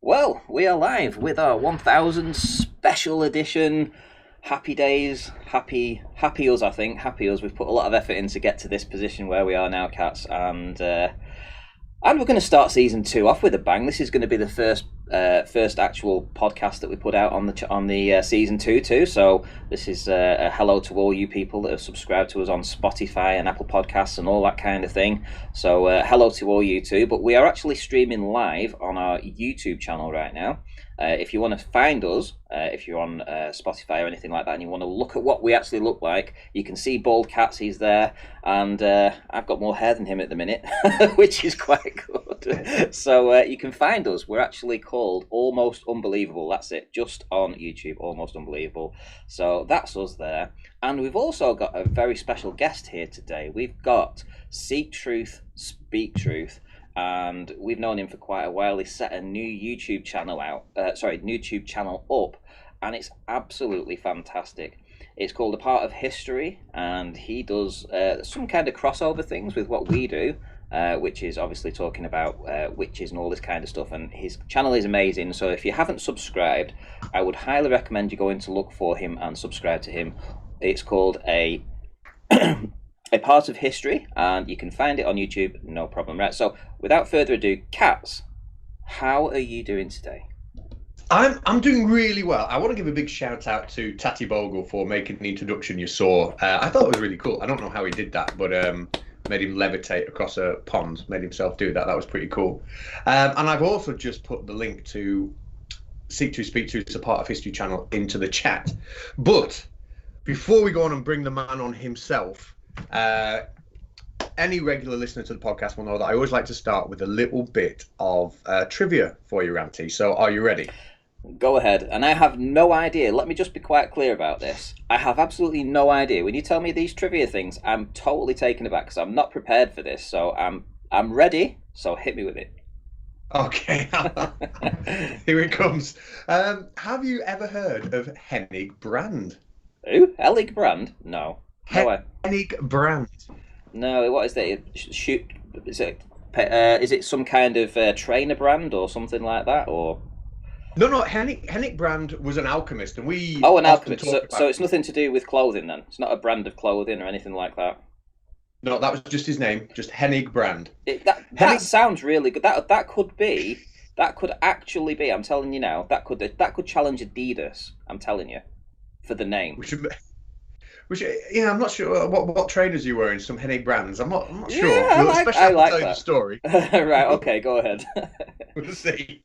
Well, we are live with our 1000 special edition. Happy days, happy us. I think happy us. We've put a lot of effort in to get to this position where we are now, cats, and we're going to start season 2 off with a bang. This is going to be the first actual podcast that we put out on the season 2 too. So this is a hello to all you people that have subscribed to us on Spotify and Apple Podcasts and all that kind of thing. So hello to all you too. But we are actually streaming live on our YouTube channel right now. If you want to find us, if you're on Spotify or anything like that, and you want to look at what we actually look like, you can see Bald Cats. He's there, and I've got more hair than him at the minute, which is quite good. So you can find us. We're actually called Almost Unbelievable. That's it, just on YouTube, Almost Unbelievable. So that's us there. And we've also got a very special guest here today. We've got Seek Truth, Speak Truth. And we've known him for quite a while. He set a new YouTube channel up, and it's absolutely fantastic. It's called A Part of History, and he does some kind of crossover things with what we do, which is obviously talking about witches and all this kind of stuff. And his channel is amazing. So if you haven't subscribed, I would highly recommend you go in to look for him and subscribe to him. It's called A Part of History, and you can find it on YouTube, no problem. Right, so without further ado, Cats, how are you doing today? I'm doing really well. I want to give a big shout out to Tatty Bogle for making the introduction you saw. I thought it was really cool. I don't know how he did that, but made him levitate across a pond, made himself do that. That was pretty cool. And I've also just put the link to Seek to Speak to, it's A Part of History channel, into the chat. But before we go on and bring the man on himself, any regular listener to the podcast will know that I always like to start with a little bit of trivia for you, Ranty. So are you ready? Go ahead. And I have no idea. Let me just be quite clear about this. I have absolutely no idea. When you tell me these trivia things, I'm totally taken aback because I'm not prepared for this. So I'm ready. So hit me with it. Okay. Here it comes. Have you ever heard of Hennig Brand? Who? Hennig Brand? No. Hennig Brand. No, what is that? Is it some kind of trainer brand or something like that, or? No. Hennig Brand was an alchemist, and we. Oh, an alchemist. So it's nothing to do with clothing then. It's not a brand of clothing or anything like that. No, that was just his name, just Hennig Brand. That sounds really good. That could actually be. I'm telling you now. That could challenge Adidas. I'm telling you, for the name. Which, I'm not sure what trainers you were in, some Hennig Brands. I'm not sure. Yeah, I like that. The story. Right, okay, go ahead. We'll see.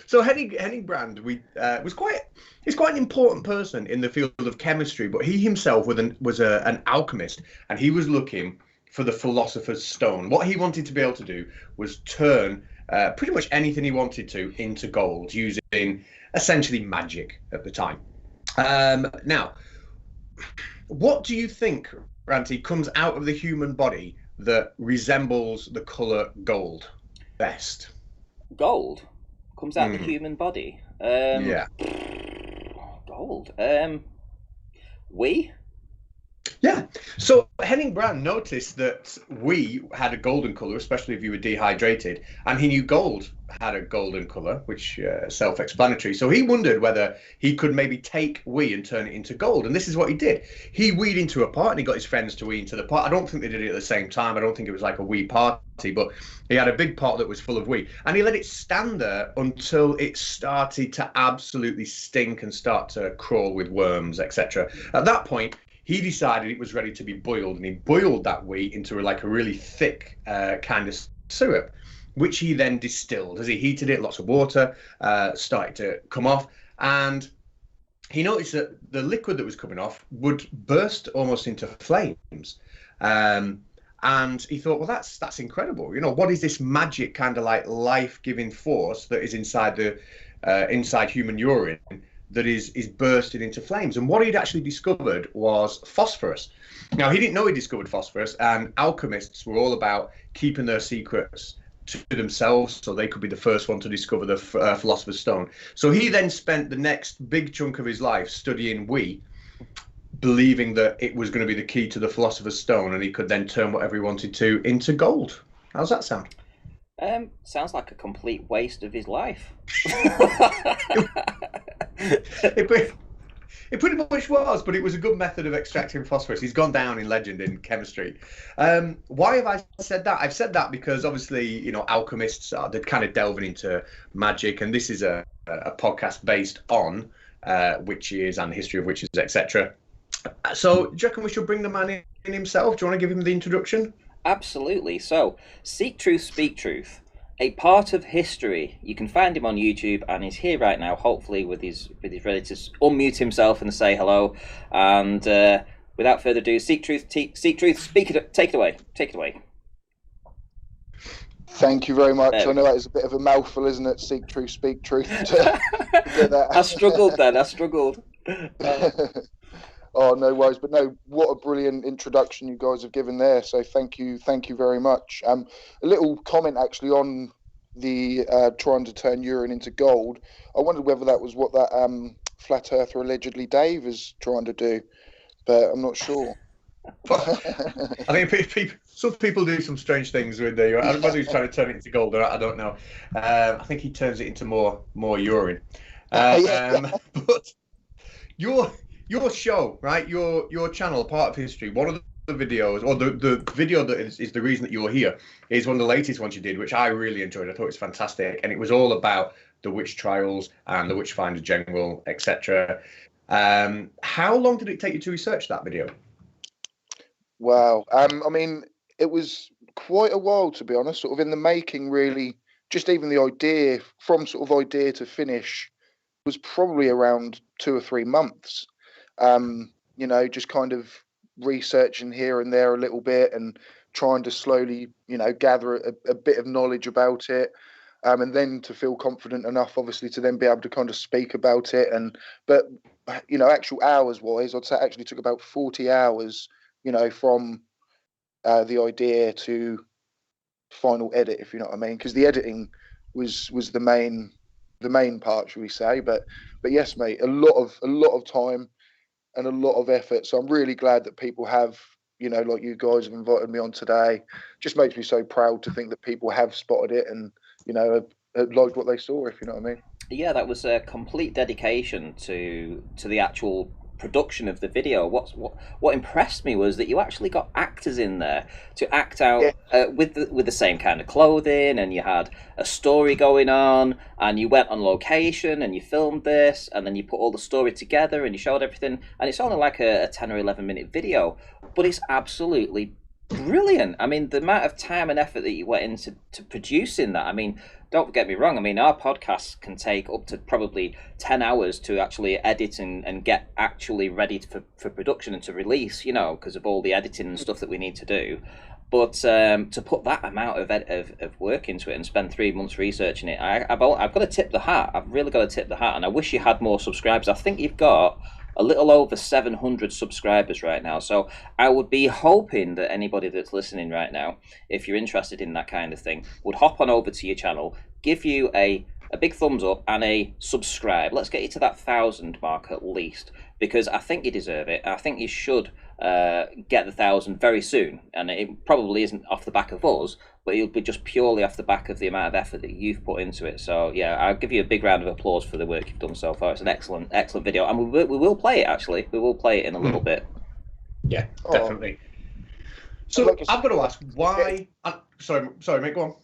So Hennig Brand was quite an important person in the field of chemistry, but he himself was an alchemist, and he was looking for the philosopher's stone. What he wanted to be able to do was turn pretty much anything he wanted to into gold, using essentially magic at the time. Now, what do you think, Ranty, comes out of the human body that resembles the colour gold best? Gold comes out of the human body? Yeah. Gold. We? Yeah. So Hennig Brand noticed that we had a golden colour, especially if you were dehydrated, and he knew gold had a golden colour, which self-explanatory. So he wondered whether he could maybe take wee and turn it into gold, and this is what he did. He weed into a pot, and he got his friends to wee into the pot. I don't think they did it at the same time. I don't think it was like a wee party, but he had a big pot that was full of wee, and he let it stand there until it started to absolutely stink and start to crawl with worms, etc. At that point, he decided it was ready to be boiled, and he boiled that wheat into a really thick kind of syrup, which he then distilled. As he heated it, lots of water started to come off, and he noticed that the liquid that was coming off would burst almost into flames. And he thought, well, that's incredible. What is this magic kind of like life-giving force that is inside inside human urine that is bursting into flames? And what he'd actually discovered was phosphorus. Now, he didn't know he discovered phosphorus, and alchemists were all about keeping their secrets to themselves so they could be the first one to discover the philosopher's stone. So he then spent the next big chunk of his life studying wee, believing that it was going to be the key to the philosopher's stone, and he could then turn whatever he wanted to into gold. How's that sound? Sounds like a complete waste of his life. It pretty much was, but it was a good method of extracting phosphorus. He's gone down in legend in chemistry. Why have I said that? I've said that because obviously, you know, alchemists are they're kind of delving into magic, and this is a podcast based on witches and the history of witches, etc. So, do you reckon we should bring the man in himself? Do you want to give him the introduction? Absolutely. So, Seek Truth, Speak Truth, a part of history. You can find him on YouTube, and he's here right now, hopefully with his ready to unmute himself and say hello. And without further ado, Seek Truth, speak it, take it away. Take it away. Thank you very much. I know that is a bit of a mouthful, isn't it? Seek truth, speak truth. To get that. I struggled then. I struggled. Oh, no worries. But no, what a brilliant introduction you guys have given there. So thank you very much. A little comment actually on the trying to turn urine into gold. I wondered whether that was what that flat earther allegedly Dave is trying to do, but I'm not sure. I think some people do some strange things with the. I don't know whether he's trying to turn it into gold or I don't know. I think he turns it into more urine. But your show, right? Your channel, Part of History. One of the videos, or the video that is the reason that you're here, is one of the latest ones you did, which I really enjoyed. I thought it was fantastic, and it was all about the witch trials and the Witchfinder General, etc. How long did it take you to research that video? Wow. I mean, it was quite a while, to be honest, sort of in the making, really. Just even the idea, from sort of idea to finish, was probably around 2 or 3 months. You know, just kind of researching here and there a little bit and trying to slowly, you know, gather a bit of knowledge about it. And then to feel confident enough, obviously, to then be able to kind of speak about it. But, you know, actual hours wise, I'd say it actually took about 40 hours, you know, from the idea to final edit, if you know what I mean, because the editing was the main part, should we say? But yes, mate, a lot of time and a lot of effort. So I'm really glad that people have, you know, like you guys have invited me on today. Just makes me so proud to think that people have spotted it and, you know, have liked what they saw, if you know what I mean. Yeah, that was a complete dedication to the actual production of the video. What impressed me was that you actually got actors in there to act out with the same kind of clothing, and you had a story going on, and you went on location and you filmed this, and then you put all the story together and you showed everything, and it's only like a 10 or 11 minute video, but it's absolutely brilliant. I mean, the amount of time and effort that you went into producing that. I mean, don't get me wrong. I mean, our podcast can take up to probably 10 hours to actually edit and get actually ready for production and to release, you know, because of all the editing and stuff that we need to do. But to put that amount of work into it and spend 3 months researching it, I've got to tip the hat. I've really got to tip the hat. And I wish you had more subscribers. I think you've got a little over 700 subscribers right now. So I would be hoping that anybody that's listening right now, if you're interested in that kind of thing, would hop on over to your channel, give you a big thumbs up and a subscribe. Let's get you to that 1,000 mark at least, because I think you deserve it. I think you should get the 1,000 very soon. And it probably isn't off the back of us, but it'll be just purely off the back of the amount of effort that you've put into it. So yeah, I'll give you a big round of applause for the work you've done so far. It's an excellent video, and we will play it. Actually, we will play it in a little bit. Yeah, definitely. So I've got to ask why. Sorry, mate. Go on.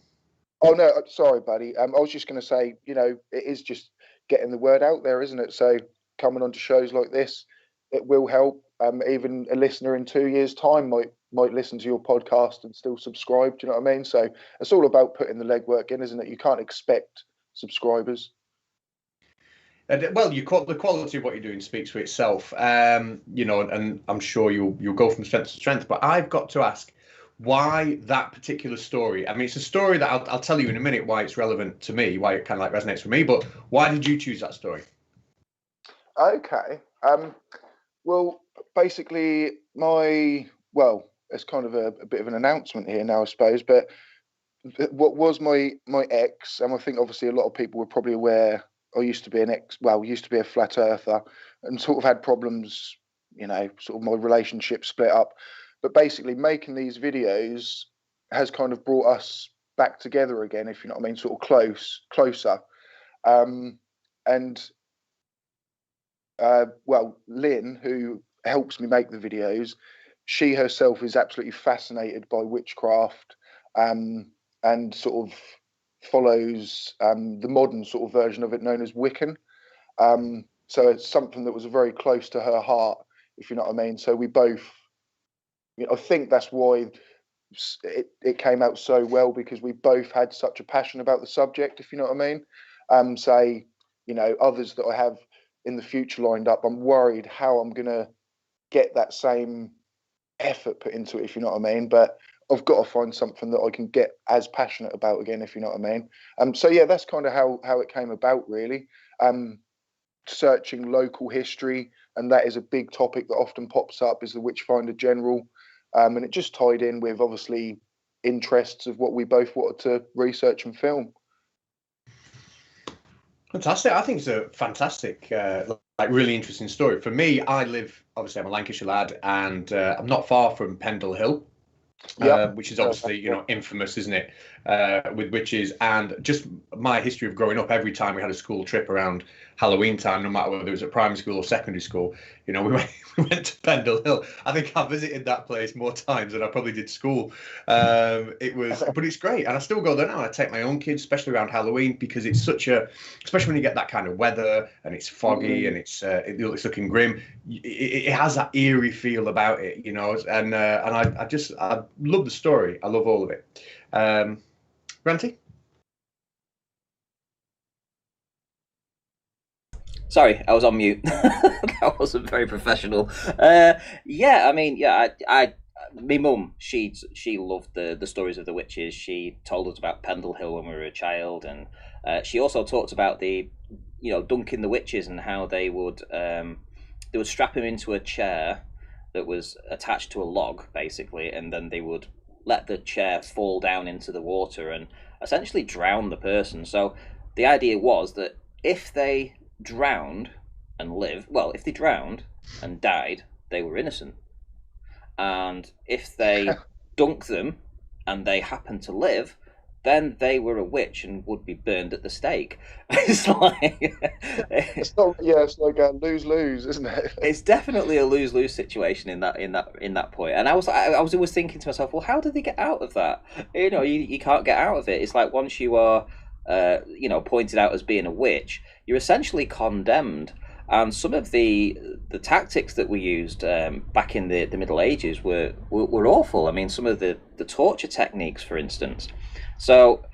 Oh no, sorry, buddy. I was just going to say, you know, it is just getting the word out there, isn't it? So coming onto shows like this, it will help. Even a listener in 2 years' time might listen to your podcast and still subscribe. Do you know what I mean? So it's all about putting the legwork in, isn't it? You can't expect subscribers. Well, the quality of what you're doing speaks for itself. You know, and I'm sure you'll go from strength to strength. But I've got to ask, why that particular story? I mean, it's a story that I'll tell you in a minute why it's relevant to me, why it kind of like resonates with me. But why did you choose that story? Okay. Well, basically, it's kind of a bit of an announcement here now, I suppose. But what was my ex, and I think obviously a lot of people were probably aware. I used to be a flat earther, and sort of had problems. You know, sort of my relationship split up. But basically, making these videos has kind of brought us back together again, if you know what I mean, sort of closer. And well, Lynn, who helps me make the videos, she herself is absolutely fascinated by witchcraft, and sort of follows the modern sort of version of it known as Wiccan. So it's something that was very close to her heart, if you know what I mean. So we both, I think that's why it came out so well, because we both had such a passion about the subject, if you know what I mean. Say, others that I have in the future lined up, I'm worried how I'm going to get that same effort put into it, if you know what I mean. But I've got to find something that I can get as passionate about again, if you know what I mean. So yeah, that's kind of how it came about, really. Searching local history, and that is a big topic that often pops up, is the Witchfinder General. And it just tied in with, obviously, interests of what we both wanted to research and film. Fantastic. I think it's a fantastic, really interesting story. For me, I'm a Lancashire lad, and I'm not far from Pendle Hill, which is obviously, infamous, isn't it, with witches. And just my history of growing up, every time we had a school trip around Halloween time, no matter whether it was at primary school or secondary school, we went to Pendle Hill. I think I visited that place more times than I probably did school. But it's great, and I still go there now. I take my own kids, especially around Halloween, because it's especially when you get that kind of weather and it's foggy and it's looking grim. It has that eerie feel about it, and I love the story. I love all of it. Granty? Sorry, I was on mute. That wasn't very professional. My mum, she loved the stories of the witches. She told us about Pendle Hill when we were a child, and she also talked about the, dunking the witches, and how they would strap him into a chair that was attached to a log, basically, and then they would let the chair fall down into the water and essentially drown the person. So the idea was that if they drowned if they drowned and died, they were innocent. And if they dunked them and they happened to live, then they were a witch and would be burned at the stake. It's like a lose-lose, isn't it? It's definitely a lose-lose situation in that point. And I was always thinking to myself, well, how do they get out of that? You can't get out of it. It's like, once you are pointed out as being a witch, you're essentially condemned. And some of the tactics that we used back in the Middle Ages were awful. I mean, some of the torture techniques, for instance. So,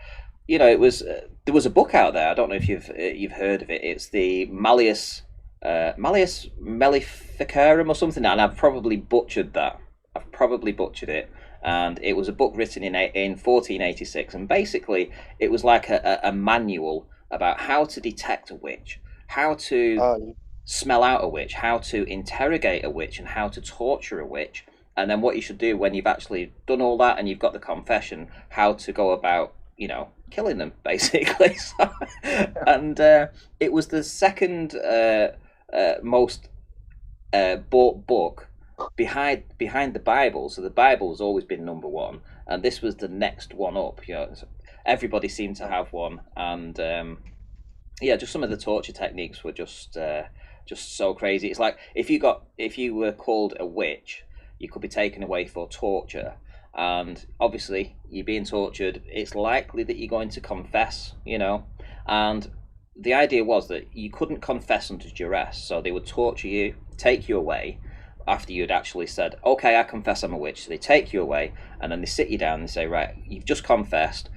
there was a book out there. I don't know if you've heard of it. It's the Malleus Maleficarum or something, and I've probably butchered that. I've probably butchered it. And it was a book written in 1486, and basically it was like a manual about how to detect a witch, how to smell out a witch, how to interrogate a witch, and how to torture a witch, and then what you should do when you've actually done all that and you've got the confession, how to go about, killing them, basically. And it was the second most bought book behind the Bible. So the Bible has always been number one, and this was the next one up. Everybody seemed to have one, and just some of the torture techniques were just so crazy. It's like if you were called a witch, you could be taken away for torture, and obviously you're being tortured. It's likely that you're going to confess, and the idea was that you couldn't confess under duress, so they would torture you, take you away after you'd actually said, okay, I confess I'm a witch. So they take you away, and then they sit you down and say, right, you've just confessed.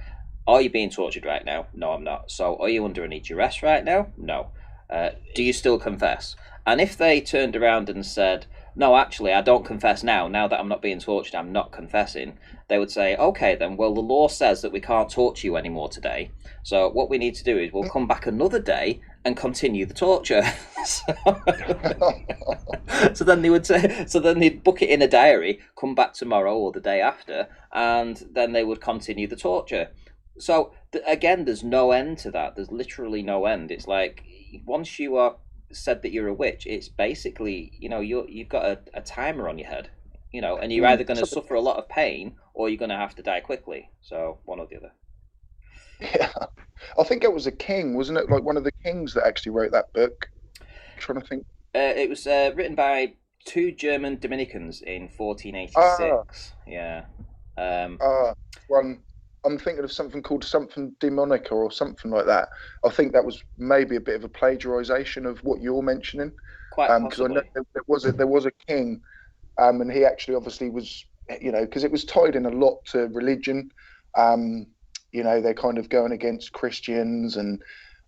Are you being tortured right now? No, I'm not. So are you under any duress right now? No. Do you still confess? And if they turned around and said, no, actually, I don't confess now that I'm not being tortured, I'm not confessing, they would say, okay, then, well, the law says that we can't torture you anymore today. So what we need to do is we'll come back another day and continue the torture. So then they would say, so then they'd book it in a diary, come back tomorrow or the day after, and then they would continue the torture. So again, there's no end to that. There's literally no end. It's like, once you are said that you're a witch, it's basically, you've got a timer on your head, and you're either going to suffer a lot of pain or you're going to have to die quickly. So one or the other. Yeah, I think it was a king, wasn't it? Like one of the kings that actually wrote that book. I'm trying to think. It was written by two German Dominicans in Ah, 1486. Yeah. Um, one. I'm thinking of something called something demonica or something like that. I think that was maybe a bit of a plagiarization of what you're mentioning. quite Because I know possibly. there was a king, and he actually obviously was, because it was tied in a lot to religion. Um, they're kind of going against Christians, and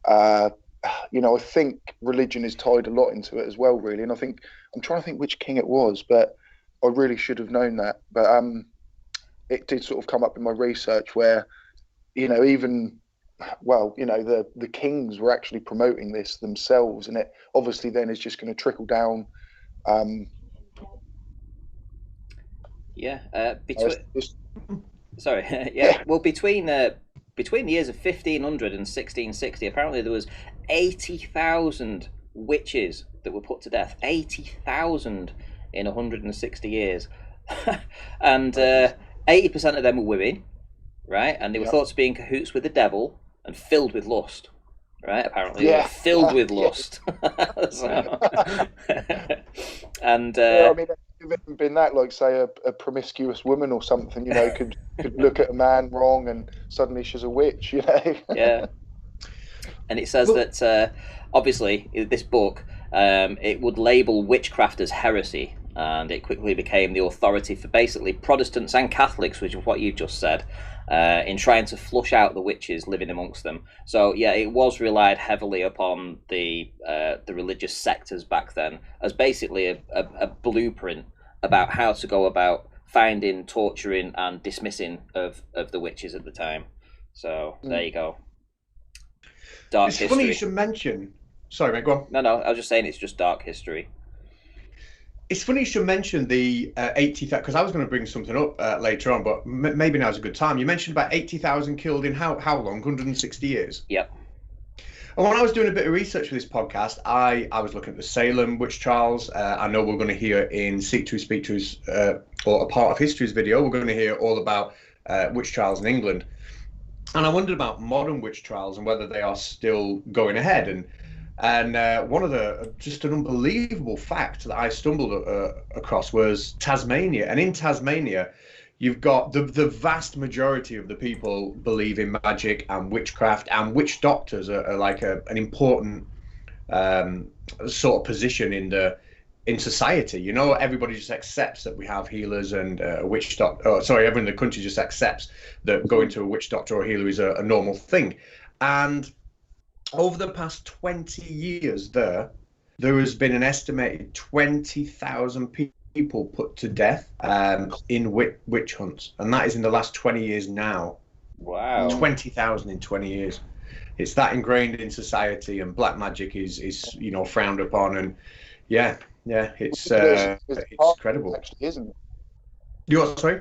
uh, I think religion is tied a lot into it as well, really. And I think I'm trying to think which king it was, but I really should have known that. But it did sort of come up in my research where, even well, the kings were actually promoting this themselves, and it obviously then is just going to trickle down. Um, Yeah. it's Between just, sorry. Yeah. yeah, Well, between the years of 1500 and 1660, apparently there was 80,000 witches that were put to death. 80,000 in 160 years, and 80% of them were women, right? And they were yeah, thought to be in cahoots with the devil and filled with lust. Right, apparently they were yeah, filled with yeah. lust. So, and Yeah, I mean, if it had been that, like, say, a promiscuous woman or something, could look at a man wrong and suddenly she's a witch. yeah, and it says Well, that obviously this book it would label witchcraft as heresy, and it quickly became the authority for basically Protestants and Catholics, which is what you've just said, in trying to flush out the witches living amongst them. So yeah, it was relied heavily upon the religious sectors back then as basically a blueprint about how to go about finding, torturing, and dismissing of the witches at the time. So there you go. Dark it's funny you history. should mention. Sorry, mate, go on. No, I was just saying it's just dark history. It's funny you should mention the 80,000, because I was going to bring something up later on, but maybe now's a good time. You mentioned about 80,000 killed in how long? 160 years? Yep. And when I was doing a bit of research for this podcast, I was looking at the Salem witch trials. I know we're going to hear in Seek to Speak To's, or a part of history's video, we're going to hear all about witch trials in England. And I wondered about modern witch trials and whether they are still going ahead. And one of just an unbelievable fact that I stumbled across was Tasmania. And in Tasmania, you've got the vast majority of the people believe in magic and witchcraft, and witch doctors are like an important sort of position in society. Everybody just accepts that we have healers and a witch doctor. Oh, sorry, everyone in the country just accepts that going to a witch doctor or healer is a normal thing. And over the past 20 years, there has been an estimated 20,000 people put to death in witch hunts, and that is in the last 20 years now. Wow. 20,000 in 20 years. It's that ingrained in society, and black magic is frowned upon, and yeah, it's incredible. Actually, isn't it? You what? Sorry.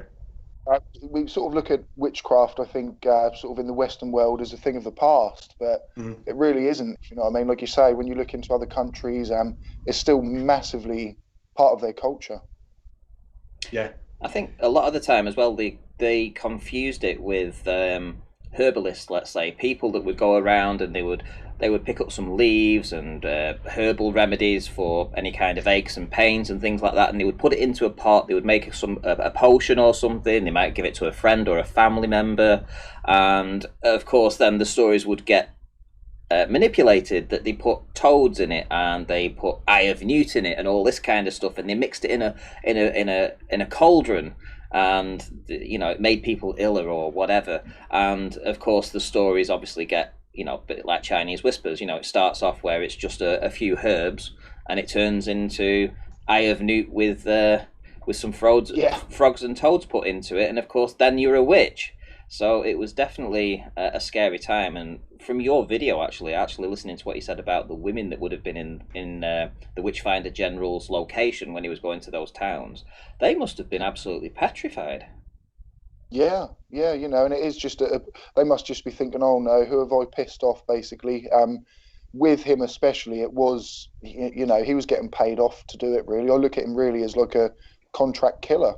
We sort of look at witchcraft, I think, sort of in the Western world as a thing of the past, but it really isn't. You know what I mean? Like you say, when you look into other countries, it's still massively part of their culture. Yeah. I think a lot of the time as well, they confused it with herbalists. Let's say people that would go around and they would pick up some leaves and herbal remedies for any kind of aches and pains and things like that, and they would put it into a pot. They would make a potion or something. They might give it to a friend or a family member, and of course, then the stories would get manipulated, that they put toads in it and they put eye of newt in it and all this kind of stuff, and they mixed it in a cauldron, and it made people iller or whatever. And of course the stories obviously get a bit like Chinese whispers. It starts off where it's just a few herbs, and it turns into eye of newt with some frogs and toads put into it, and of course then you're a witch. So it was definitely a scary time. And from your video, actually listening to what you said about the women that would have been in the Witchfinder General's location when he was going to those towns, they must have been absolutely petrified. Yeah, and it is just they must just be thinking, oh no, who have I pissed off, basically. With him especially, it was, he was getting paid off to do it, really. I look at him really as like a contract killer.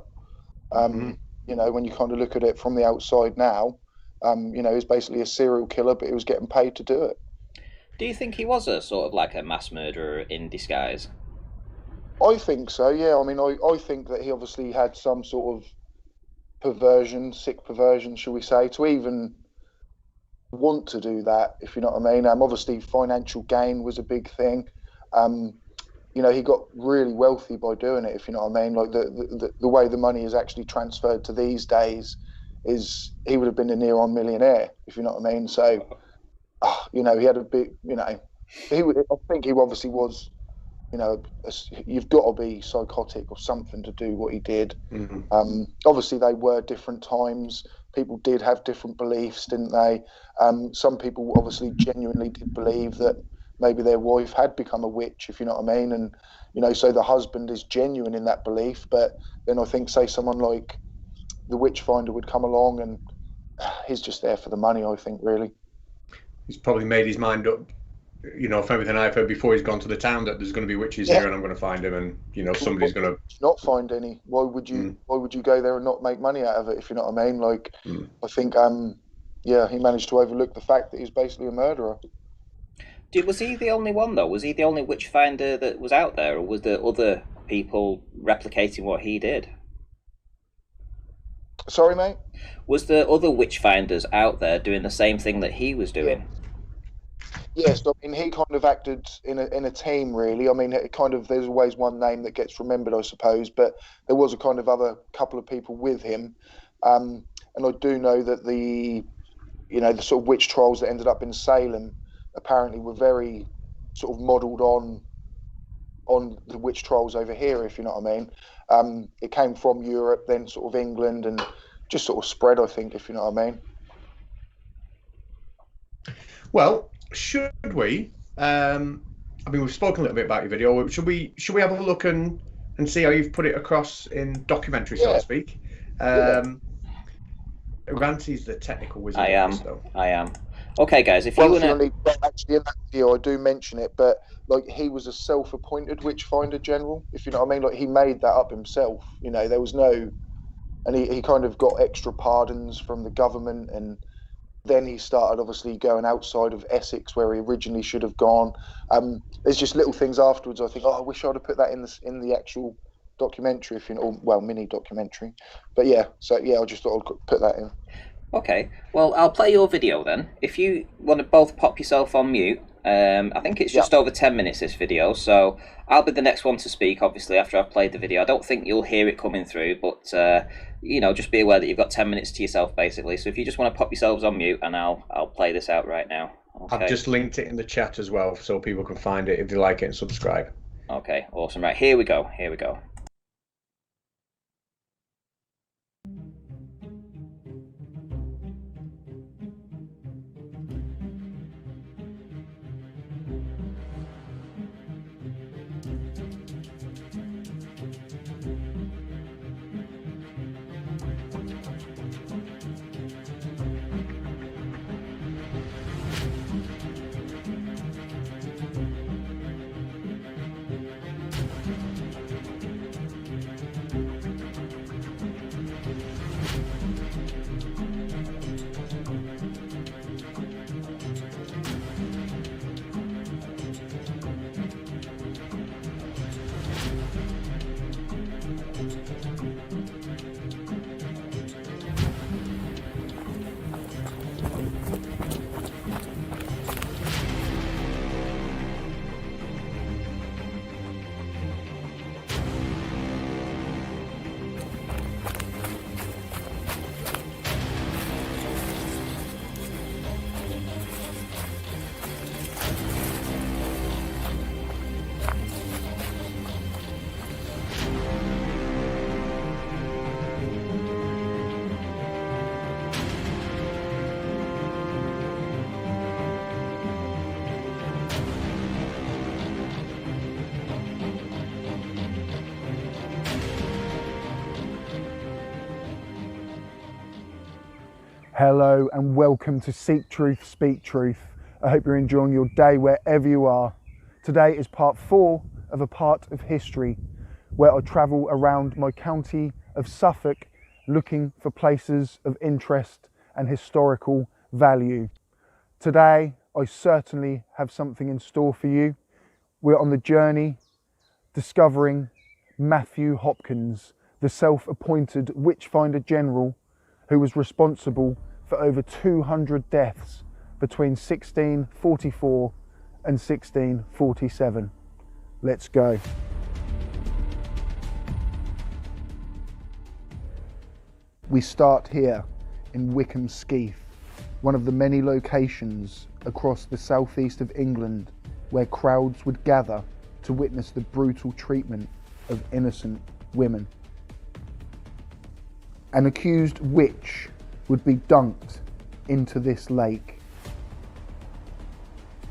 When you kind of look at it from the outside now, You know, he was basically a serial killer, but he was getting paid to do it. Do you think he was a sort of like a mass murderer in disguise? I think so, yeah. I mean, I think that he obviously had some sort of perversion, sick perversion, shall we say, to even want to do that, if you know what I mean. Obviously, financial gain was a big thing. You know, he got really wealthy by doing it, if you know what I mean. Like the way the money is actually transferred to these days is he would have been a near-on millionaire, if you know what I mean. So, you know, he had a big, you know, I think he obviously was, you know, you've got to be psychotic or something to do what he did. Mm-hmm. Obviously, they were different times. People did have different beliefs, didn't they? Some people obviously genuinely did believe that maybe their wife had become a witch, if you know what I mean. And, you know, so the husband is genuine in that belief. But then I think, say, someone like the witch finder would come along and he's just there for the money, I think, really. He's probably made his mind up, you know, from everything I've heard before he's gone to the town, that there's going to be witches here and I'm going to find him, and, you know, somebody's going to not find any. Why would you go there and not make money out of it, if you know what I mean? Like, I think yeah, he managed to overlook the fact that he's basically a murderer. Was he the only one, though? Was he the only witch finder that was out there, or was there other people replicating what he did? Sorry, mate? Was there other witch finders out there doing the same thing that he was doing? Yes, I mean, he kind of acted in a team, really. I mean, it kind of, there's always one name that gets remembered, I suppose, but there was a kind of other couple of people with him. And I do know that the sort of witch trials that ended up in Salem apparently were very sort of modelled on the witch trials over here, if you know what I mean. It came from Europe, then sort of England, and just sort of spread, I think, if you know what I mean. Well, should we? I mean, we've spoken a little bit about your video. Should we have a look and see how you've put it across in documentary, so to speak? Ranty's the technical wizard. I am. Okay, guys, if you want to... Actually, in that video, I do mention it, but, like, he was a self-appointed witchfinder general, if you know what I mean. Like, he made that up himself. You know, there was no... And he kind of got extra pardons from the government, and then he started obviously going outside of Essex where he originally should have gone. There's just little things afterwards. I think, I wish I'd have put that in the actual documentary, if you know, well, mini documentary. But yeah, so yeah, I just thought I'd put that in. Okay, well, I'll play your video then. If you want to both pop yourself on mute, I think it's just over 10 minutes, this video, so I'll be the next one to speak, obviously, after I've played the video. I don't think you'll hear it coming through, but, you know, just be aware that you've got 10 minutes to yourself, basically. So if you just want to pop yourselves on mute, and I'll play this out right now. Okay. I've just linked it in the chat as well, so people can find it if they like it and subscribe. Okay, awesome. Right, here we go. Hello and welcome to Seek Truth, Speak Truth. I hope you're enjoying your day wherever you are. Today is part 4 of a part of history where I travel around my county of Suffolk looking for places of interest and historical value. Today, I certainly have something in store for you. We're on the journey discovering Matthew Hopkins, the self-appointed Witchfinder General who was responsible for over 200 deaths between 1644 and 1647. Let's go. We start here in Wickham Skeeth, one of the many locations across the southeast of England where crowds would gather to witness the brutal treatment of innocent women. An accused witch would be dunked into this lake.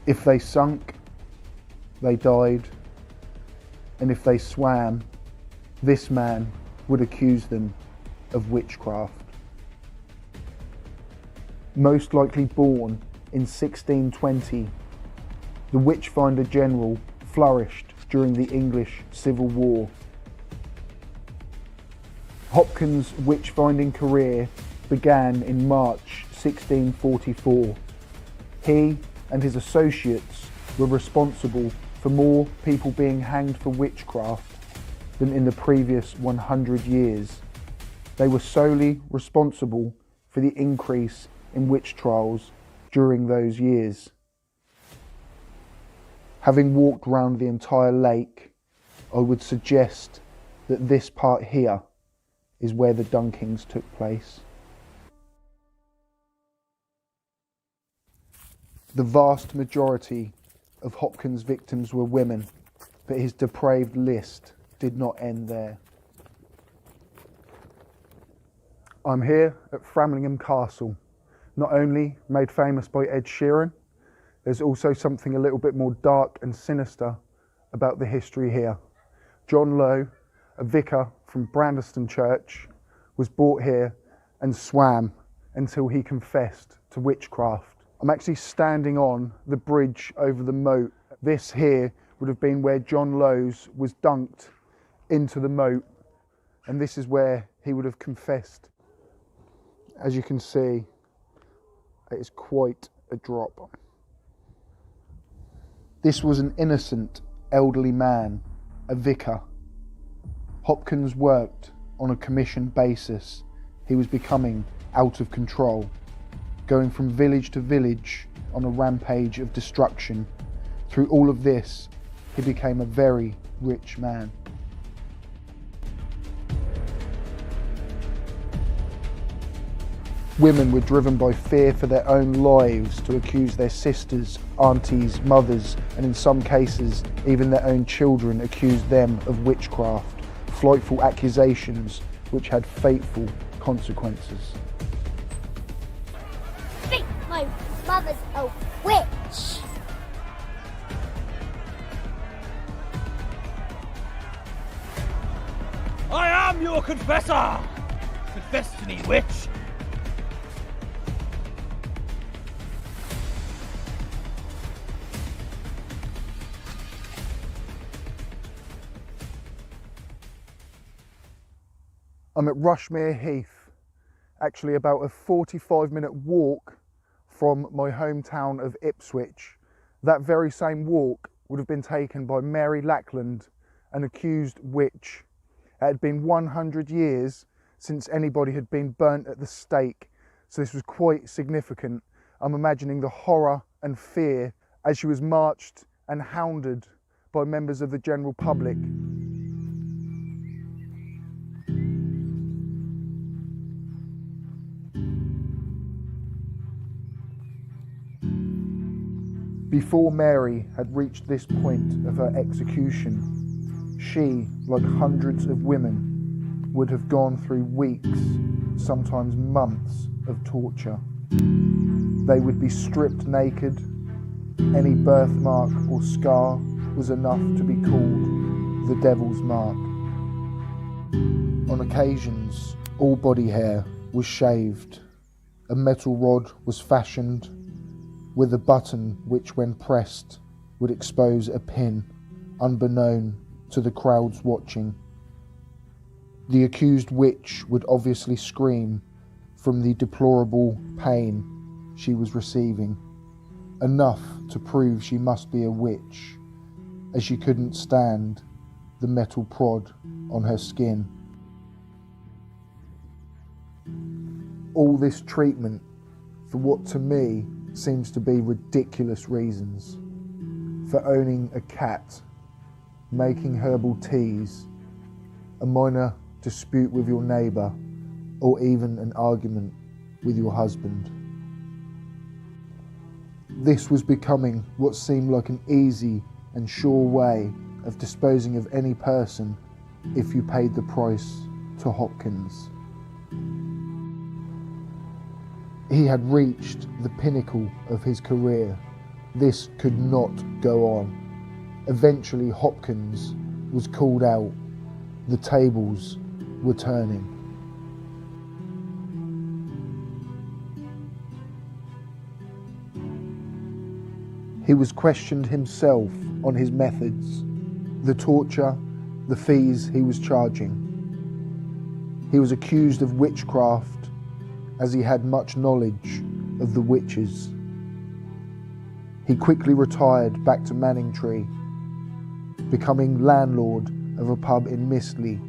If they sunk, they died, and if they swam, this man would accuse them of witchcraft. Most likely born in 1620, the Witchfinder General flourished during the English Civil War. Hopkins' witch-finding career began in March 1644. He and his associates were responsible for more people being hanged for witchcraft than in the previous 100 years. They were solely responsible for the increase in witch trials during those years. Having walked round the entire lake, I would suggest that this part here is where the dunkings took place. The vast majority of Hopkins' victims were women, but his depraved list did not end there. I'm here at Framlingham Castle, not only made famous by Ed Sheeran, there's also something a little bit more dark and sinister about the history here. John Lowe, a vicar from Brandeston Church, was brought here and swam until he confessed to witchcraft. I'm actually standing on the bridge over the moat. This here would have been where John Lowe's was dunked into the moat, and this is where he would have confessed. As you can see, it is quite a drop. This was an innocent elderly man, a vicar. Hopkins worked on a commission basis. He was becoming out of control, going from village to village on a rampage of destruction. Through all of this, he became a very rich man. Women were driven by fear for their own lives to accuse their sisters, aunties, mothers, and in some cases, even their own children accused them of witchcraft, frightful accusations which had fateful consequences. I think my mother's a witch. I am your confessor! Confess to me, witch! I'm at Rushmere Heath, actually about a 45-minute walk from my hometown of Ipswich. That very same walk would have been taken by Mary Lackland, an accused witch. It had been 100 years since anybody had been burnt at the stake, so this was quite significant. I'm imagining the horror and fear as she was marched and hounded by members of the general public. Before Mary had reached this point of her execution, she, like hundreds of women, would have gone through weeks, sometimes months of torture. They would be stripped naked. Any birthmark or scar was enough to be called the devil's mark. On occasions, all body hair was shaved. A metal rod was fashioned with a button which, when pressed, would expose a pin, unbeknown to the crowds watching. The accused witch would obviously scream for from the deplorable pain she was receiving, enough to prove she must be a witch, as she couldn't stand the metal prod on her skin. All this treatment for what to me seems to be ridiculous reasons. For owning a cat, making herbal teas, a minor dispute with your neighbour, or even an argument with your husband. This was becoming what seemed like an easy and sure way of disposing of any person if you paid the price to Hopkins. He had reached the pinnacle of his career. This could not go on. Eventually Hopkins was called out. The tables were turning. He was questioned himself on his methods, the torture, the fees he was charging. He was accused of witchcraft, as he had much knowledge of the witches. He quickly retired back to Manningtree, becoming landlord of a pub in Mistley,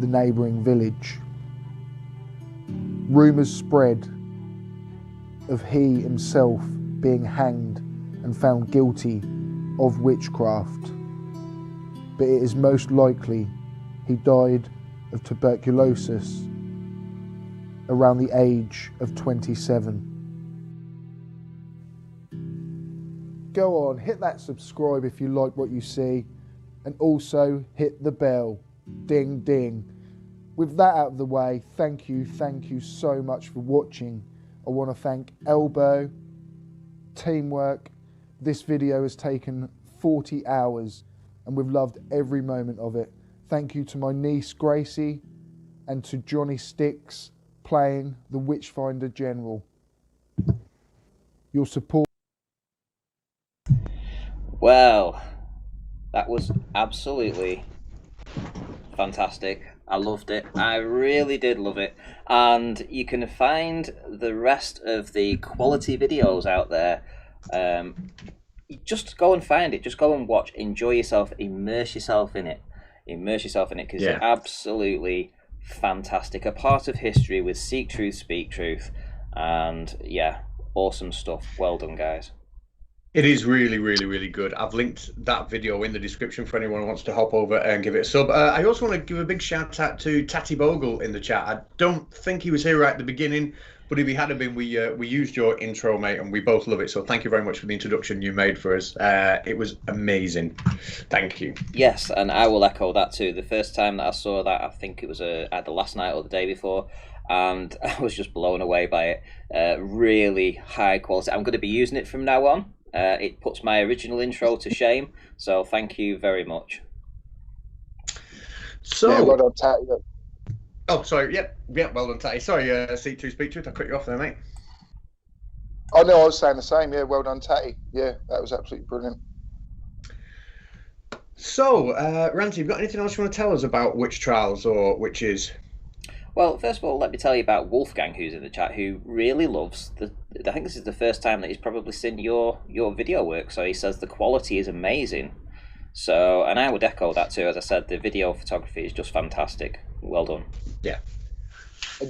the neighbouring village. Rumours spread of he himself being hanged and found guilty of witchcraft, but it is most likely he died of tuberculosis around the age of 27. Go on, hit that subscribe if you like what you see, and also hit the bell. Ding ding. With that out of the way, thank you so much for watching. I want to thank Elbow, teamwork. This video has taken 40 hours and we've loved every moment of it. Thank you to my niece Gracie and to Johnny Sticks playing the Witchfinder General. Your support. Well, that was absolutely fantastic. I loved it. I really did love it. And you can find the rest of the quality videos out there. Just go and find it. Just go and watch. Enjoy yourself. Immerse yourself in it. Because it's absolutely fantastic. A part of history with Seek Truth, Speak Truth. And yeah, awesome stuff. Well done, guys. It is really, really, really good. I've linked that video in the description for anyone who wants to hop over and give it a sub. I also want to give a big shout out to Tatty Bogle in the chat. I don't think he was here right at the beginning, but if he had been, we used your intro, mate, and we both love it. So thank you very much for the introduction you made for us. It was amazing. Thank you. Yes, and I will echo that too. The first time that I saw that, I think it was either last night or the day before, and I was just blown away by it. Really high quality. I'm going to be using it from now on. It puts my original intro to shame, so thank you very much. So, yeah, well done, Tatty. Oh, sorry. Yep, well done, Tatty. Sorry, Seek Truth, Speak Truth. I cut you off there, mate. Oh no, I was saying the same. Yeah, well done, Tatty. Yeah, that was absolutely brilliant. So, Ranty, you got anything else you want to tell us about witch trials or witches? Well, first of all, let me tell you about Wolfgang, who's in the chat, who really loves I think this is the first time that he's probably seen your video work. So he says the quality is amazing. So, and I would echo that too. As I said, the video photography is just fantastic. Well done. Yeah.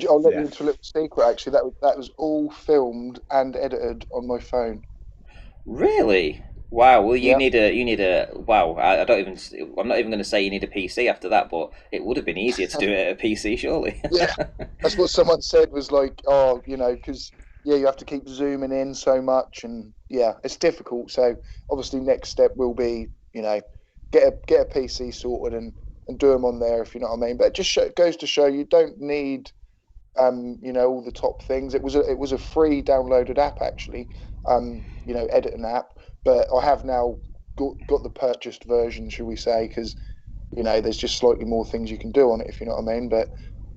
I'll let you into a little secret. Actually, that was all filmed and edited on my phone. Really? Wow. Well, you need a. Wow. I'm not even going to say you need a PC after that, but it would have been easier to do it at a PC, surely. Yeah, that's what someone said. Was like, oh, because you have to keep zooming in so much, and yeah, it's difficult. So obviously, next step will be, get a PC sorted and do them on there, if you know what I mean. But it just goes to show you don't need, all the top things. It was a free downloaded app actually, editing app. But I have now got the purchased version, shall we say, because, there's just slightly more things you can do on it, if you know what I mean. But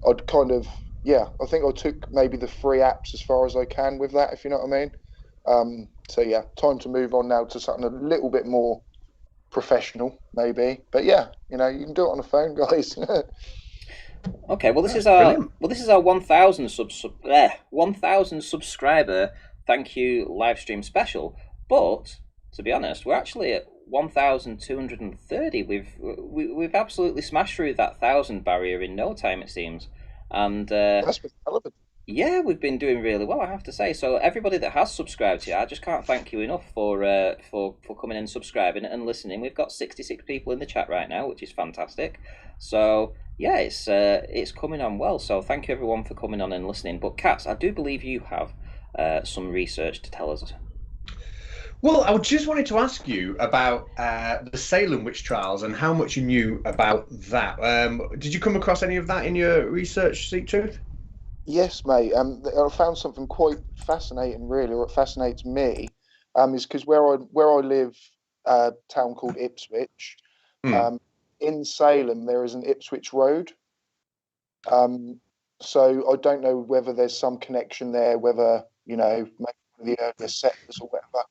I'd kind of, I think I took maybe the free apps as far as I can with that, if you know what I mean. So, yeah, time to move on now to something a little bit more professional, maybe. But, yeah, you can do it on a phone, guys. Okay, well this is our 1,000 1,000 subscriber thank you live stream special. But to be honest, we're actually at 1,230. We've absolutely smashed through that 1,000 barrier in no time, it seems. And That's been relevant. yeah, we've been doing really well, I have to say. So everybody that has subscribed here, I just can't thank you enough for coming and subscribing and listening. We've got 66 people in the chat right now, which is fantastic. So yeah, it's coming on well. So thank you everyone for coming on and listening. But Katz, I do believe you have some research to tell us. Well, I just wanted to ask you about the Salem witch trials and how much you knew about that. Did you come across any of that in your research, Seek Truth? Yes, mate. I found something quite fascinating, really, or it fascinates me, is because where I live, a town called Ipswich, in Salem there is an Ipswich Road. So I don't know whether there's some connection there, whether maybe the earlier settlers or whatever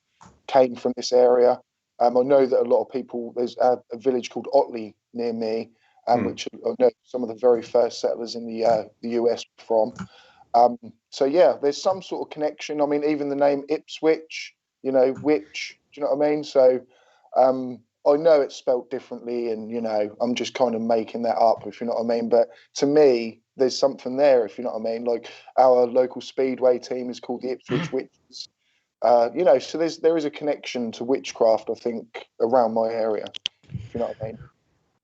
came from this area. I know that a lot of people. There's a village called Otley near me, which I know some of the very first settlers in the US from. So yeah, there's some sort of connection. I mean, even the name Ipswich, witch. Do you know what I mean? So I know it's spelt differently, and I'm just kind of making that up, if you know what I mean. But to me, there's something there, if you know what I mean. Like our local speedway team is called the Ipswich Witches. So there is a connection to witchcraft, I think, around my area, if you know what I mean.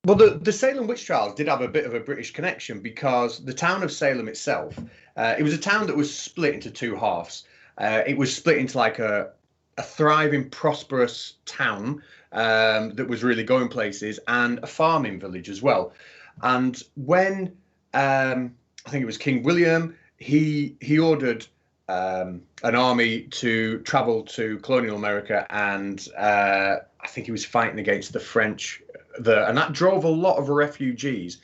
Well, the Salem witch trials did have a bit of a British connection because the town of Salem itself, it was a town that was split into two halves. It was split into like a thriving, prosperous town that was really going places, and a farming village as well. And when I think it was King William, he ordered an army to travel to colonial America, and I think he was fighting against the French. And that drove a lot of refugees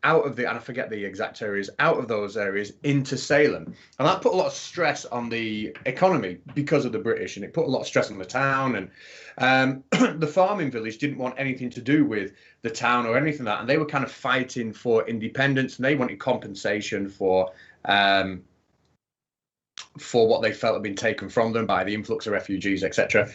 out of and I forget the exact areas, out of those areas into Salem. And that put a lot of stress on the economy because of the British, and it put a lot of stress on the town. And the farming village didn't want anything to do with the town or anything like that. And they were kind of fighting for independence, and they wanted compensation for what they felt had been taken from them by the influx of refugees, etc.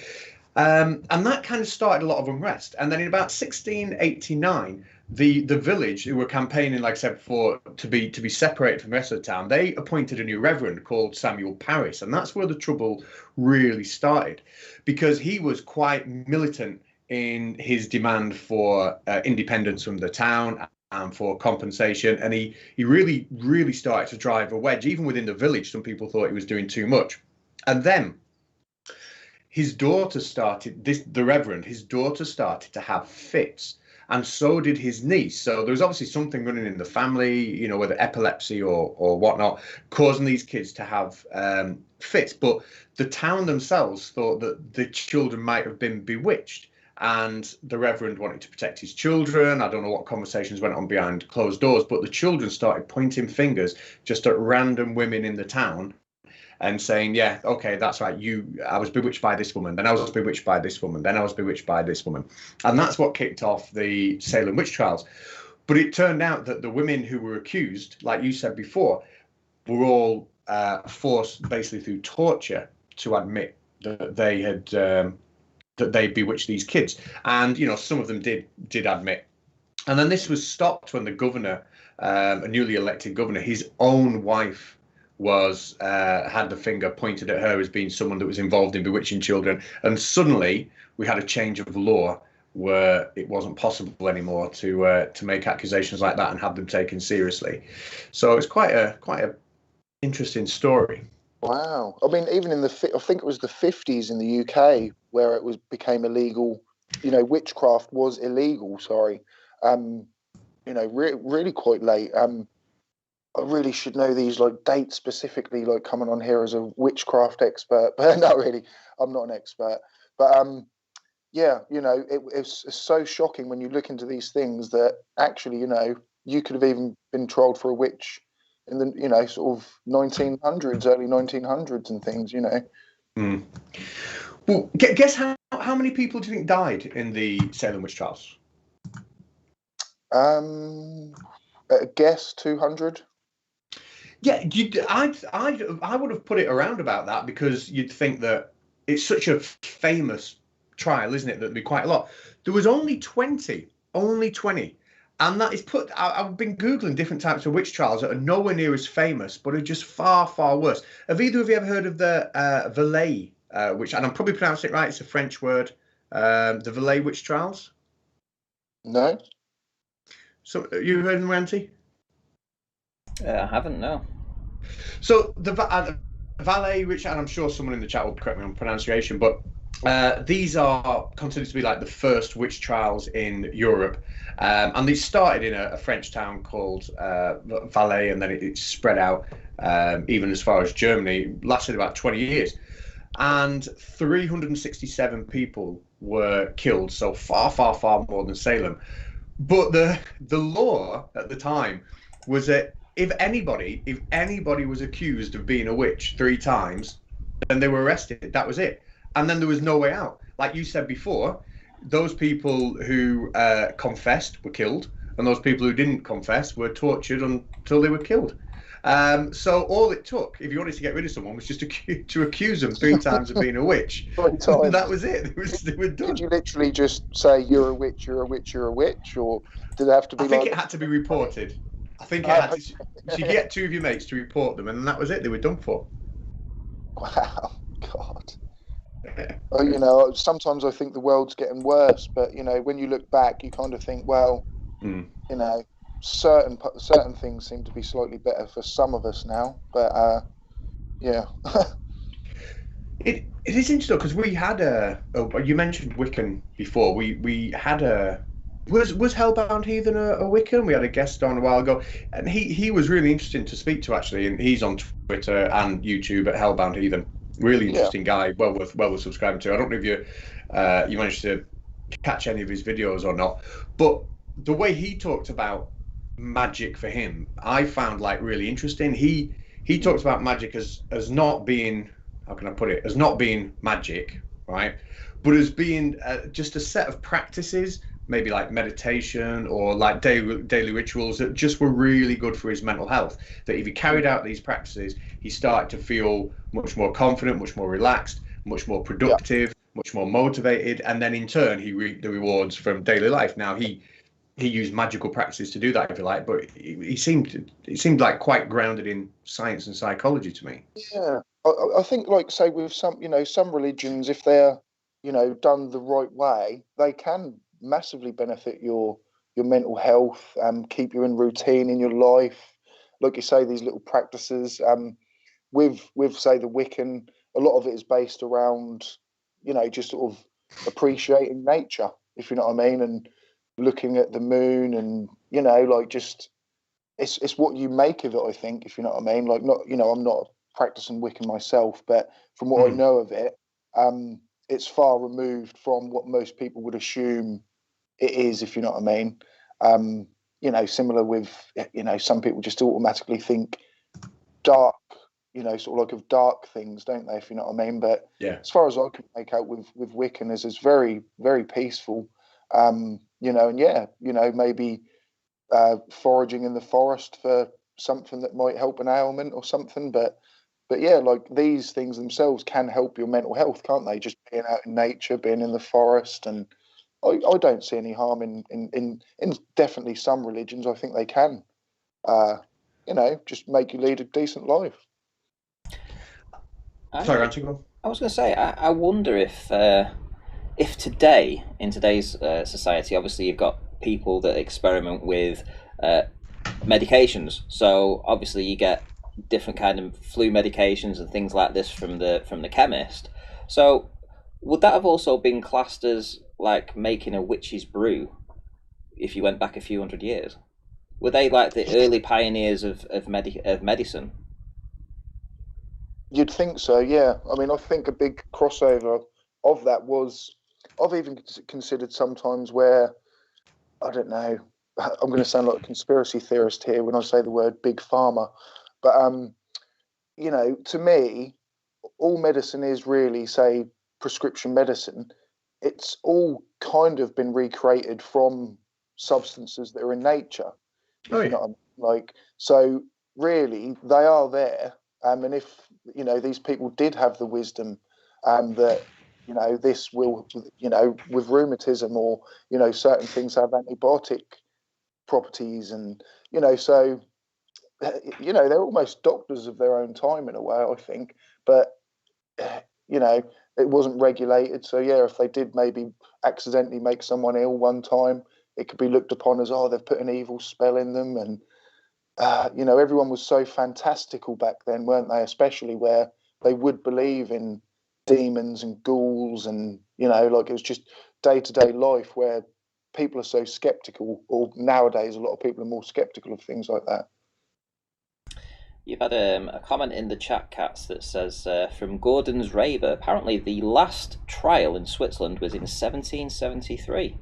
And that kind of started a lot of unrest. And then in about 1689, the village, who were campaigning, like I said before, to be separated from the rest of the town, they appointed a new reverend called Samuel Parris. And that's where the trouble really started, because he was quite militant in his demand for independence from the town and for compensation. And he really, really started to drive a wedge. Even within the village, some people thought he was doing too much. And then his daughter started to have fits, and so did his niece. So there was obviously something running in the family, whether epilepsy or whatnot, causing these kids to have fits. But the town themselves thought that the children might have been bewitched, and the Reverend wanted to protect his children. I don't know what conversations went on behind closed doors, but the children started pointing fingers just at random women in the town and saying, yeah, okay, that's right. I was bewitched by this woman. Then I was bewitched by this woman. Then I was bewitched by this woman. And that's what kicked off the Salem witch trials. But it turned out that the women who were accused, like you said before, were all forced basically through torture to admit that they had that they bewitched these kids. And, some of them did admit. And then this was stopped when the governor, a newly elected governor, his own wife was had the finger pointed at her as being someone that was involved in bewitching children. And suddenly we had a change of law where it wasn't possible anymore to make accusations like that and have them taken seriously. So it's quite a interesting story. Wow. I mean, even I think it was the 50s in the UK where it became illegal. Witchcraft was illegal. Sorry. Really quite late. I really should know these dates specifically, coming on here as a witchcraft expert, but not really. I'm not an expert, but yeah, it's so shocking when you look into these things that actually, you could have even been trolled for a witch in the sort of 1900s, early 1900s, and things. Well, guess how many people do you think died in the Salem witch trials? at a guess, 200. Yeah, I would have put it around about that, because you'd think that it's such a famous trial, isn't it? That'd be quite a lot. There was only 20, and that is put. I've been googling different types of witch trials that are nowhere near as famous, but are just far, far worse. Have either of you ever heard of the Valais witch? And I'm probably pronouncing it right. It's a French word. The Valais witch trials. No. So you heard of them, Ranty? I haven't, no. So the Valais, which, and I'm sure someone in the chat will correct me on pronunciation, but these are considered to be like the first witch trials in Europe, and they started in a French town called Valais, and then it spread out even as far as Germany. It lasted about 20 years, and 367 people were killed, so far, far, far more than Salem. But the law at the time was that if anybody was accused of being a witch 3 times, then they were arrested. That was it. And then there was no way out. Like you said before, those people who confessed were killed, and those people who didn't confess were tortured until they were killed. So all it took, if you wanted to get rid of someone, was just to accuse them 3 times of being a witch. That was it. They were done. Did you literally just say, you're a witch, you're a witch, you're a witch? Or did it have to be I think it had to be reported. I think it had to. So you get 2 of your mates to report them, and that was it. They were done for. Wow. God. Well, sometimes I think the world's getting worse, but, when you look back, you kind of think, well, certain things seem to be slightly better for some of us now, but yeah. It is interesting, because we had you mentioned Wiccan before. We had was Hellbound Heathen a Wiccan? We had a guest on a while ago, and he was really interesting to speak to, actually, and he's on Twitter and YouTube at Hellbound Heathen. Really interesting guy, well worth subscribing to. I don't know if you managed to catch any of his videos or not, but the way he talked about magic for him, I found really interesting. He talks about magic as not being, how can I put it, as not being magic, right, but as being just a set of practices, maybe like meditation or like daily rituals that just were really good for his mental health. That if he carried out these practices, he started to feel much more confident, much more relaxed, much more productive, much more motivated, and then in turn he reaped the rewards from daily life. Now he used magical practices to do that, if you like, but he seemed like quite grounded in science and psychology to me. Yeah, I think, say with some religions, if they're done the right way, they can massively benefit your mental health, keep you in routine in your life. Like you say, these little practices. With say the Wiccan, a lot of it is based around just sort of appreciating nature, if you know what I mean, and looking at the moon, and just it's what you make of it, I think, if you know what I mean. I'm not practicing Wiccan myself, but from what I know of it, it's far removed from what most people would assume it is, if you know what I mean. Similar with some people just automatically think dark, sort of of dark things, don't they, if you know what I mean? But as far as I can make out with Wiccan, is it's very, very peaceful. And maybe foraging in the forest for something that might help an ailment or something, but yeah, these things themselves can help your mental health, can't they? Just being out in nature, being in the forest, and I don't see any harm in definitely some religions. I think they can, just make you lead a decent life. Sorry, Ranty, go on. I was going to say, I wonder if today, in today's society, obviously you've got people that experiment with medications. So obviously you get different kind of flu medications and things like this from the chemist. So would that have also been classed as like making a witch's brew if you went back a few hundred years? Were they like the early pioneers of medicine? You'd think so, yeah. I mean, I think a big crossover of that was, I've even considered sometimes where, I don't know, I'm going to sound like a conspiracy theorist here when I say the word big pharma, but to me, all medicine is really, say, prescription medicine. It's all kind of been recreated from substances that are in nature. You know what I mean? Like, so really, they are there. And if, you know, these people did have the wisdom that, you know, this will, you know, with rheumatism or, you know, certain things have antibiotic properties, and, you know, so, you know, they're almost doctors of their own time in a way, I think. But, you know, it wasn't regulated. So, yeah, if they did maybe accidentally make someone ill one time, it could be looked upon as, oh, they've put an evil spell in them. And, you know, everyone was so fantastical back then, weren't they? Especially where they would believe in demons and ghouls, and, you know, like, it was just day-to-day life where people are so skeptical, or nowadays a lot of people are more skeptical of things like that. You've had a comment in the chat, Cats, that says, from Gordon's Raver, apparently the last trial in Switzerland was in 1773.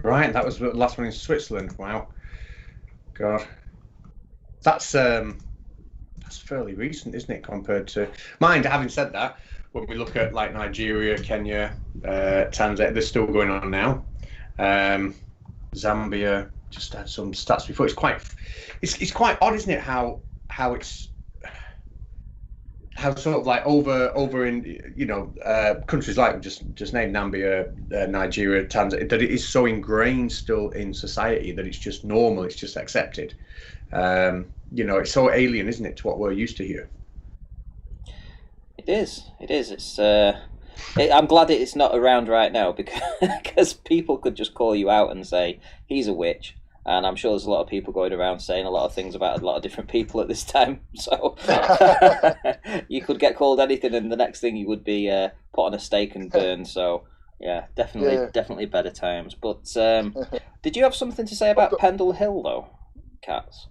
Right, that was the last one in Switzerland. Wow. God. That's fairly recent, isn't it, compared to... Mind, having said that, when we look at, like, Nigeria, Kenya, Tanzania, they're still going on now. Zambia, just had some stats before. It's quite odd, isn't it, how sort of like over in, you know, countries like just named Zambia, Nigeria, Tanzania, that it is so ingrained still in society that it's just normal, it's just accepted. You know, it's so alien, isn't it, to what we're used to here. It is. It's I'm glad it's not around right now, because people could just call you out and say he's a witch. And I'm sure there's a lot of people going around saying a lot of things about a lot of different people at this time. So you could get called anything, and the next thing you would be put on a stake and burned. So yeah, definitely better times. But did you have something to say about Pendle Hill, though, Cats?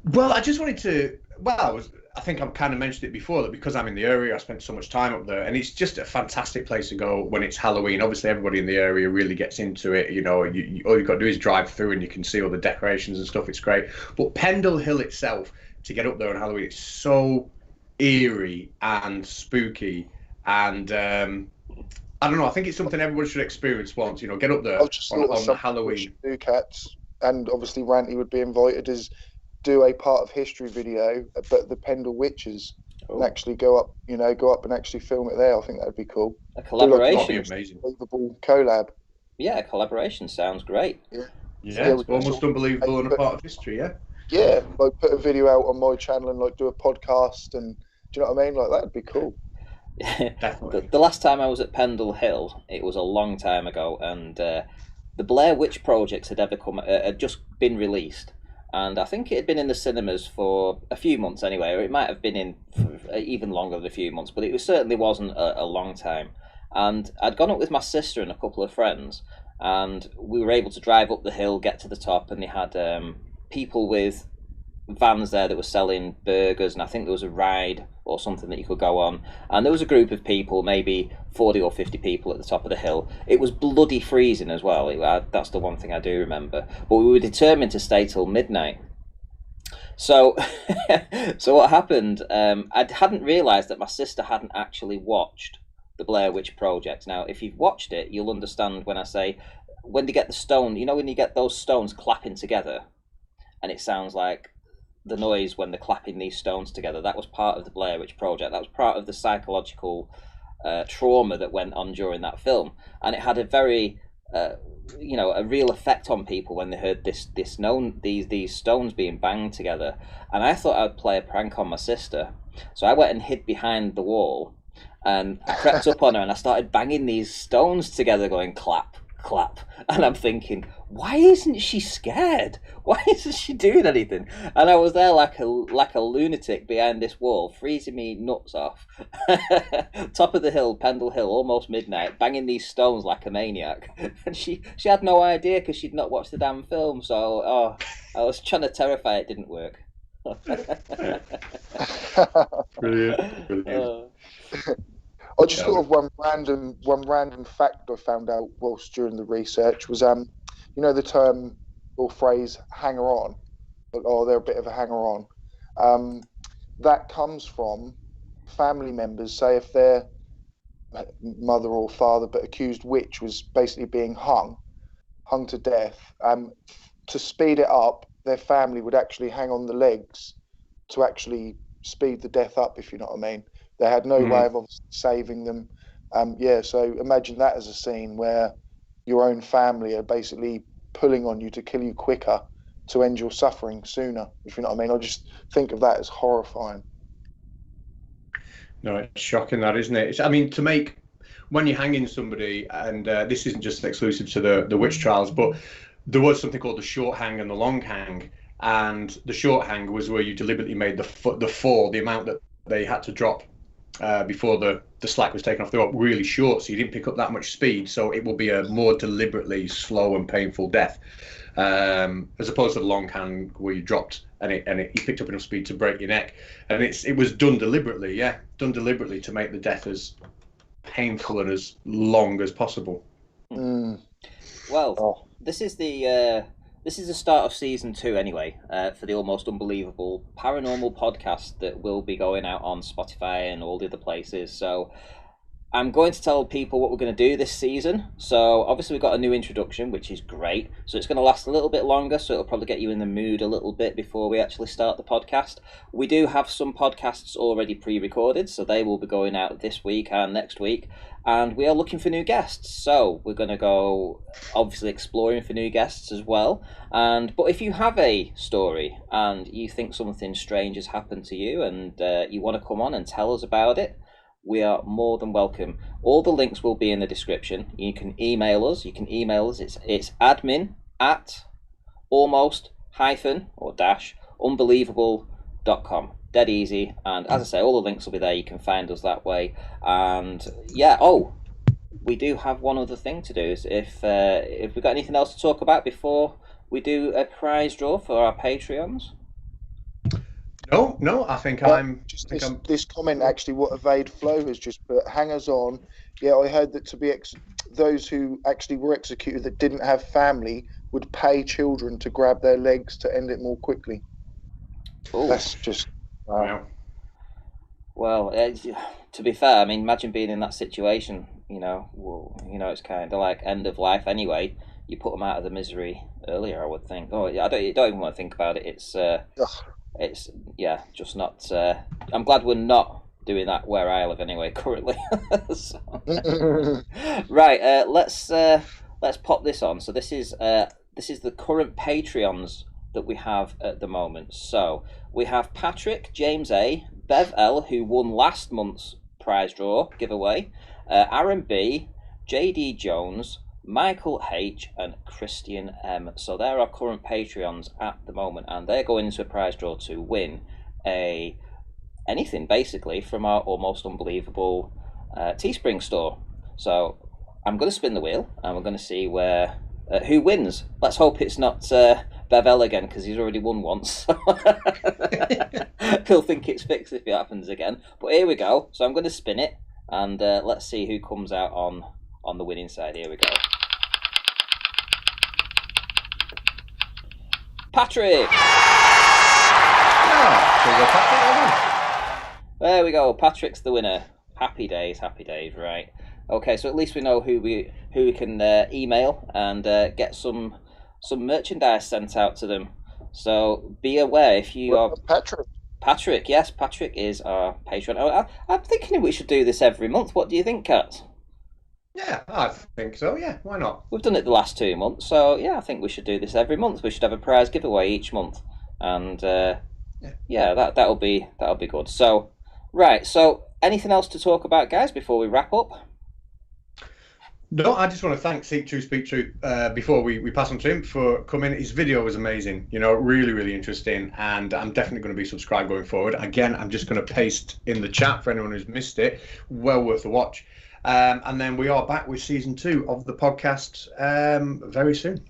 Well, I just wanted to. Well, I think I've kind of mentioned it before, that because I'm in the area, I spent so much time up there, and it's just a fantastic place to go when it's Halloween. Obviously, everybody in the area really gets into it. You know, all you've got to do is drive through, and you can see all the decorations and stuff. It's great. But Pendle Hill itself, to get up there on Halloween, it's so eerie and spooky, and I don't know. I think it's something everyone should experience once. You know, get up there on Halloween. Do, Cats, and obviously Ranty would be invited as. Do a part of history video, but the Pendle Witches, and actually go up and actually film it there. I think that would be cool. A collaboration, that'd be amazing. Unbelievable collab. Yeah, a collaboration sounds great. Yeah, it's almost unbelievable and a part of history. Yeah, like put a video out on my channel and like do a podcast, and do you know what I mean? Like, that'd be cool. Definitely. The last time I was at Pendle Hill, it was a long time ago, and the Blair Witch Project had just been released. And I think it had been in the cinemas for a few months anyway, or it might have been in for even longer than a few months, but it certainly wasn't a long time. And I'd gone up with my sister and a couple of friends, and we were able to drive up the hill, get to the top, and they had people with vans there that were selling burgers, and I think there was a ride or something that you could go on, and there was a group of people, maybe 40 or 50 people at the top of the hill. It was bloody freezing as well. That's the one thing I do remember, but we were determined to stay till midnight. So what happened, I hadn't realised that my sister hadn't actually watched the Blair Witch Project. Now, if you've watched it, you'll understand when I say, when they get the stone, you know, when you get those stones clapping together, and it sounds like the noise when they're clapping these stones together, that was part of the Blair Witch Project. That was part of the psychological trauma that went on during that film, and it had a very, a real effect on people when they heard these stones being banged together. And I thought I'd play a prank on my sister, so I went and hid behind the wall, and I crept up on her, and I started banging these stones together, going clap, clap. And I'm thinking, why isn't she scared? Why isn't she doing anything? And I was there like a lunatic behind this wall, freezing me nuts off. Top of the hill, Pendle Hill, almost midnight, banging these stones like a maniac. And she had no idea, because she'd not watched the damn film. So I was trying to terrify it, didn't work. Brilliant. I just thought of one random fact I found out whilst during the research was, you know, the term or phrase "hanger on," like, oh, they're a bit of a hanger on. That comes from family members. Say if their mother or father, but accused witch, was basically being hung to death. to speed it up, their family would actually hang on the legs to actually speed the death up, if you know what I mean. They had no way of obviously saving them. So imagine that as a scene where your own family are basically pulling on you to kill you quicker to end your suffering sooner, if you know what I mean. I just think of that as horrifying. No, it's shocking, that, isn't it? I mean, to make, when you're hanging somebody, and this isn't just exclusive to the witch trials, but there was something called the short hang and the long hang. And the short hang was where you deliberately made the fall, the amount that they had to drop before the slack was taken off the rope, really short, so you didn't pick up that much speed. So it will be a more deliberately slow and painful death, as opposed to the long hang where you dropped and you picked up enough speed to break your neck. And it was done deliberately, to make the death as painful and as long as possible. Well, this is the start of season 2 anyway, for the Almost Unbelievable Paranormal Podcast that will be going out on Spotify and all the other places. So I'm going to tell people what we're going to do this season. So obviously we've got a new introduction, which is great. So it's going to last a little bit longer, so it'll probably get you in the mood a little bit before we actually start the podcast. We do have some podcasts already pre-recorded, so they will be going out this week and next week. And we are looking for new guests, so we're going to go obviously exploring for new guests as well. But if you have a story and you think something strange has happened to you and you want to come on and tell us about it, we are more than welcome. All the links will be in the description. You can email us. It's admin@almost-unbelievable.com. Dead easy. And as I say, all the links will be there. You can find us that way. And we do have one other thing to do. Is if we've got anything else to talk about before we do a prize draw for our Patreons. No, I think this comment actually, what Evade Flow has just put, hangers on. Yeah, I heard that those who actually were executed that didn't have family would pay children to grab their legs to end it more quickly. Ooh. That's just wow. Well, to be fair, I mean, imagine being in that situation. It's kind of like end of life anyway. You put them out of the misery earlier, I would think. Oh, yeah, you don't even want to think about it. It's just not. I'm glad we're not doing that where I live anyway currently. Right, let's pop this on. So this is the current Patreons that we have at the moment. So we have Patrick, James A, Bev L, who won last month's prize draw giveaway, Aaron B, JD Jones, Michael H and Christian M. So they're our current Patreons at the moment, and they're going into a prize draw to win anything basically from our Almost Unbelievable Teespring store. So I'm going to spin the wheel and we're going to see who wins. Let's hope it's not Bevel again, because he's already won once. He'll think it's fixed if it happens again. But here we go. So I'm going to spin it and let's see who comes out on the winning side. Here we go. Patrick! There we go. Patrick's the winner. Happy days, right. Okay, so at least we know who we can email and get some merchandise sent out to them. So be aware if you are... Patrick, yes, Patrick is our patron. I'm thinking we should do this every month. What do you think, Kat? Yeah, I think so. Yeah, why not? We've done it the last 2 months, so yeah, I think we should do this every month. We should have a prize giveaway each month, and that'll be good. So, right. So, anything else to talk about, guys, before we wrap up? No, I just want to thank Seek Truth, Speak Truth before we pass on to him for coming. His video was amazing, really, really interesting, and I'm definitely going to be subscribed going forward. Again, I'm just going to paste in the chat for anyone who's missed it. Well worth a watch. And then we are back with season 2 of the podcast very soon.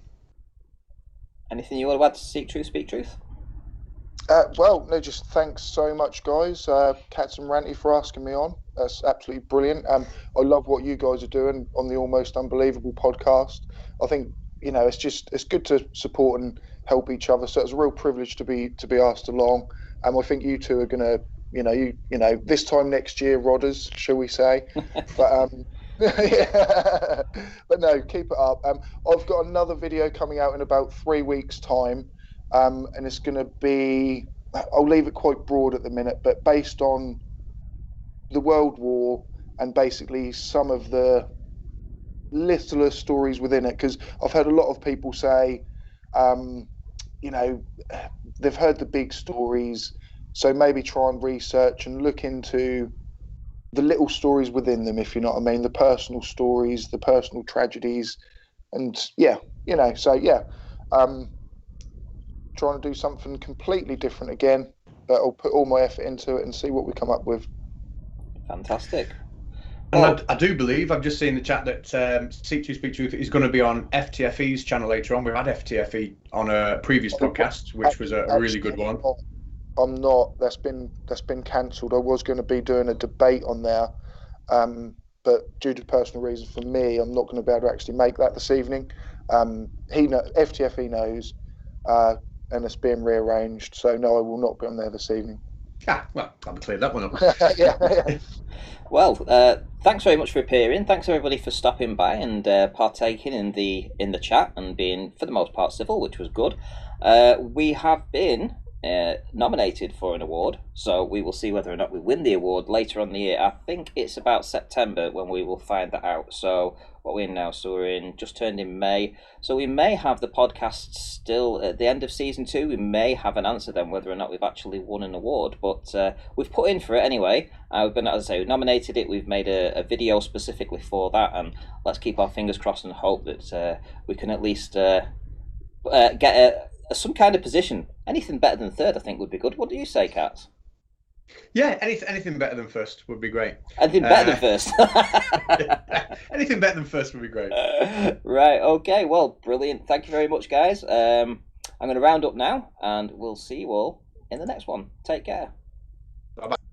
Anything you want to add to Seek Truth, Speak Truth? Just thanks so much, guys. Cats and Ranty for asking me on. That's absolutely brilliant. I love what you guys are doing on the Almost Unbelievable podcast. I think it's good to support and help each other. So it's a real privilege to be asked along. I think you two are gonna, this time next year, Rodders, shall we say? But Yeah. But no, keep it up. I've got another video coming out in about 3 weeks' time, and it's going to be. I'll leave it quite broad at the minute, but based on the World War and basically some of the littler stories within it, because I've heard a lot of people say, you know, they've heard the big stories, so maybe try and research and look into the little stories within them, if you know what I mean, the personal stories, the personal tragedies, and yeah, so yeah, trying to do something completely different again, but I'll put all my effort into it and see what we come up with. Fantastic. And I do believe, I've just seen in the chat that Seek to Speak Truth is going to be on FTFE's channel later on. We've had FTFE on a previous podcast, which was a really good one. I'm not. That's been cancelled. I was going to be doing a debate on there, but due to personal reasons for me, I'm not going to be able to actually make that this evening. FTFE knows, and it's being rearranged. So no, I will not be on there this evening. Ah, well, I'll clear that one up. Yeah. Well, thanks very much for appearing. Thanks everybody for stopping by and partaking in the chat and being, for the most part, civil, which was good. We have been nominated for an award, so we will see whether or not we win the award later on in the year. I think it's about September when we will find that out. So what we're in now, so we're just turned in May, so we may have the podcast still at the end of season 2. We may have an answer then whether or not we've actually won an award, but we've put in for it anyway. We've been, as I say, we nominated it. We've made a video specifically for that, and let's keep our fingers crossed and hope that we can at least get some kind of position. Anything better than third, I think, would be good. What do you say, Katz? Yeah, anything better than first would be great. Anything better than first? Anything better than first would be great. Right, okay, well, brilliant. Thank you very much, guys. I'm going to round up now, and we'll see you all in the next one. Take care. Bye-bye.